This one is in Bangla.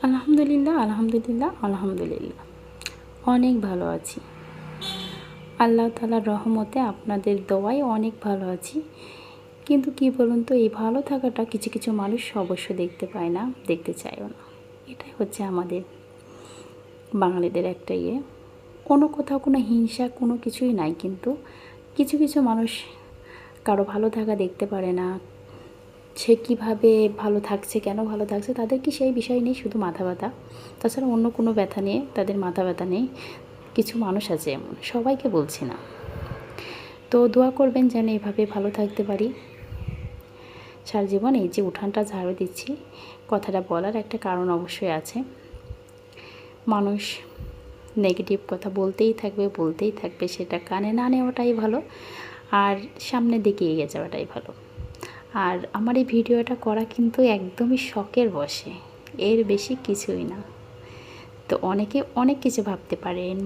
আলহামদুলিল্লাহ, আলহামদুলিল্লাহ, আলহামদুলিল্লাহ। অনেক ভালো আছি। আল্লাহ তাআলার রহমতে আপনাদের দোয়ায় অনেক ভালো আছি। কিন্তু কি বলুন তো, এই ভালো থাকাটা কিছু কিছু মানুষ অবশ্য দেখতে পায় না, দেখতে চায়ও না। এটাই হচ্ছে আমাদের বাঙালিদের একটা ইয়ে। কোনো কোথাও কোনো হিংসা কোনো কিছুই নাই, কিন্তু কিছু কিছু মানুষ কারো ভালো থাকা দেখতে পারে না। সে কীভাবে ভালো থাকছে, কেন ভালো থাকছে, তাদের কি সেই বিষয় নেই, শুধু মাথা ব্যথা। তাছাড়া অন্য কোনো ব্যথা নিয়ে তাদের মাথা ব্যথা নেই। কিছু মানুষ আছে এমন, সবাইকে বলছি না। তো দোয়া করবেন যেন এভাবে ভালো থাকতে পারি সারা জীবন। এই যে উঠানটা ঝাড়ু দিচ্ছি, কথাটা বলার একটা কারণ অবশ্যই আছে। মানুষ নেগেটিভ কথা বলতেই থাকবে, সেটা কানে না নেওয়াটাই ভালো, আর সামনের দিকে এগিয়ে যাওয়াটাই ভালো। আর আমার এই ভিডিওটা করা কিন্তু একদমই শখের বশে, এর বেশি কিছুই না। তো অনেকে অনেক কিছু ভাবতে পারেন।